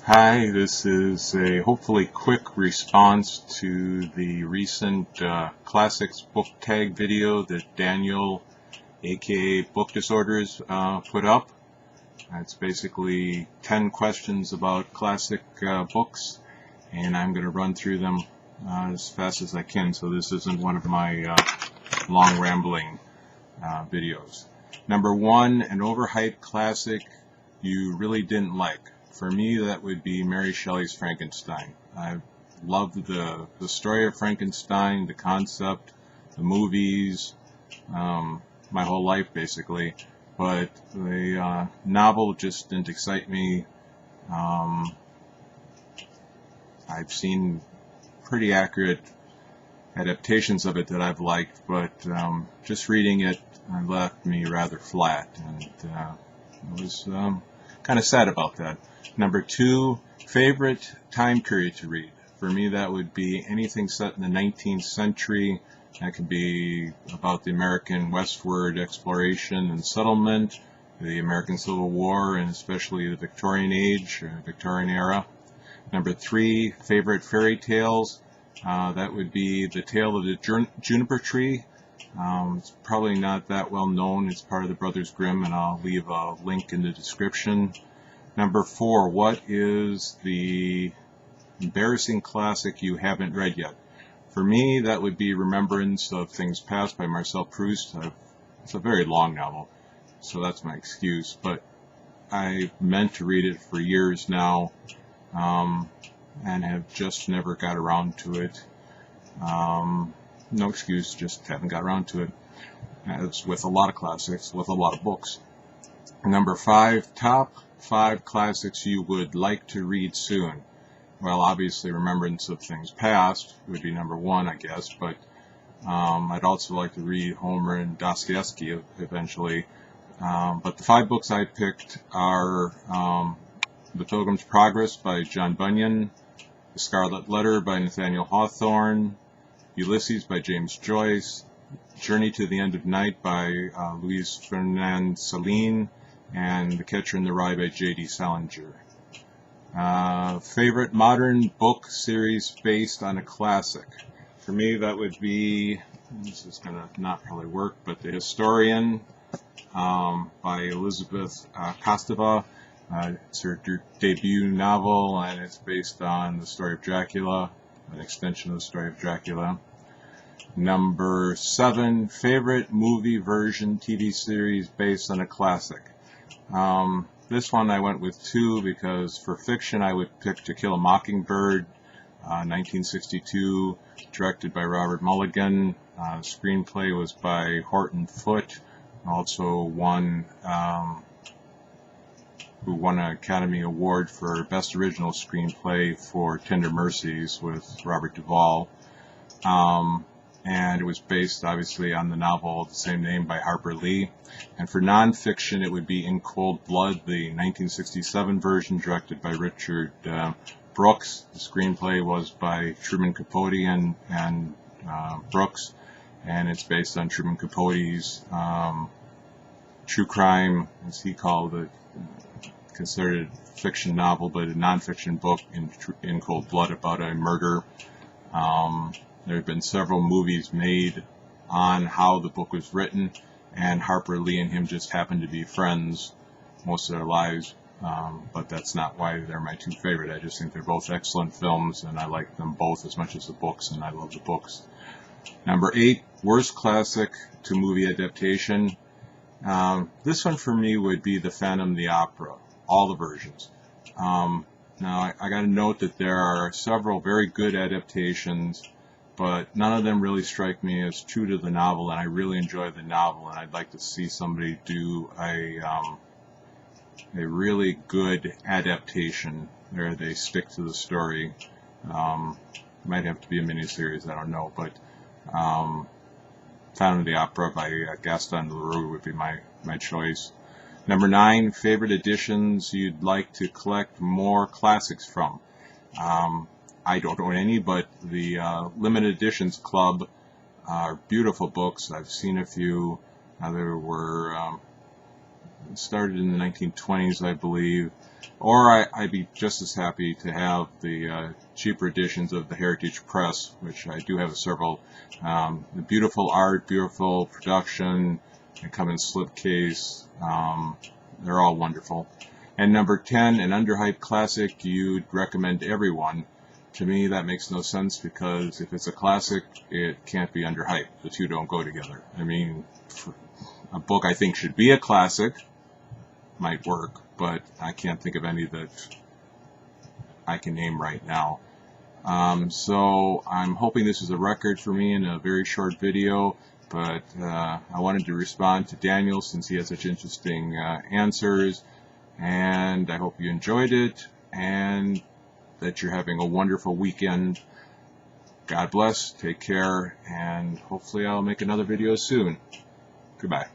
Hi, this is a hopefully quick response to the recent classics book tag video that Daniel, aka Book Disorders, put up. It's basically 10 questions about classic books, and I'm going to run through them as fast as I can, so this isn't one of my long rambling videos. Number one, an overhyped classic you really didn't like. For me, that would be Mary Shelley's Frankenstein. I loved the story of Frankenstein, the concept, the movies, my whole life basically. But the novel just didn't excite me. I've seen pretty accurate adaptations of it that I've liked, but just reading it left me rather flat, and I was kind of sad about that. Number two, favorite time period to read. For me, that would be anything set in the 19th century. That could be about the American westward exploration and settlement, the American Civil War, and especially the Victorian Age, or Victorian era. Number three, favorite fairy tales. That would be The Tale of the Juniper Tree. It's probably not that well known. It's part of the Brothers Grimm, and I'll leave a link in the description. Number four, what is the embarrassing classic you haven't read yet? For me, that would be Remembrance of Things Past by Marcel Proust. It's a very long novel, so that's my excuse, but I meant to read it for years now, and have just never got around to it. No excuse, just haven't got around to it. As with a lot of classics, with a lot of books. Number five, top 5 classics you would like to read soon. Well, obviously Remembrance of Things Past would be number one, I guess, but I'd also like to read Homer and Dostoevsky eventually. But the 5 books I picked are The Pilgrim's Progress by John Bunyan, The Scarlet Letter by Nathaniel Hawthorne, Ulysses by James Joyce, Journey to the End of Night by Luis Fernand Celine, and The Catcher in the Rye by J.D. Salinger. Favorite modern book series based on a classic. For me, that would be, this is going to not probably work, but The Historian by Elizabeth Kostova. It's her debut novel, and it's based on the story of Dracula, an extension of the story of Dracula. Number 7, favorite movie version TV series based on a classic. This one I went with 2 because for fiction I would pick To Kill a Mockingbird, 1962, directed by Robert Mulligan. Screenplay was by Horton Foote, also who won an Academy Award for Best Original Screenplay for Tender Mercies with Robert Duvall. And it was based obviously on the novel of the same name by Harper Lee. And for nonfiction, it would be In Cold Blood, the 1967 version directed by Richard Brooks. The screenplay was by Truman Capote and Brooks, and it's based on Truman Capote's true crime, as he called it, considered a fiction novel, but a nonfiction book in Cold Blood about a murder. There have been several movies made on how the book was written, and Harper Lee and him just happened to be friends most of their lives, but that's not why they're my 2 favorite. I just think they're both excellent films, and I like them both as much as the books, and I love the books. Number 8, worst classic to movie adaptation. This one for me would be The Phantom of the Opera, all the versions. Now, I got to note that there are several very good adaptations, but none of them really strike me as true to the novel, and I really enjoy the novel, and I'd like to see somebody do a really good adaptation where they stick to the story. Might have to be a miniseries, I don't know, but Phantom of the Opera by Gaston Leroux would be my choice. Number 9, favorite editions you'd like to collect more classics from. I don't own any, but the Limited Editions Club are beautiful books. I've seen a few. There were started in the 1920s, I believe. Or I'd be just as happy to have the cheaper editions of the Heritage Press, which I do have several. The beautiful art, beautiful production, they come in slipcase. They're all wonderful. And number 10, an underhyped classic you'd recommend to everyone. To me, that makes no sense, because if it's a classic, it can't be underhyped. The two don't go together. I mean, a book I think should be a classic might work, but I can't think of any that I can name right now. So I'm hoping this is a record for me in a very short video, but I wanted to respond to Daniel since he had such interesting answers, and I hope you enjoyed it and that you're having a wonderful weekend. God bless, take care, and hopefully I'll make another video soon. Goodbye.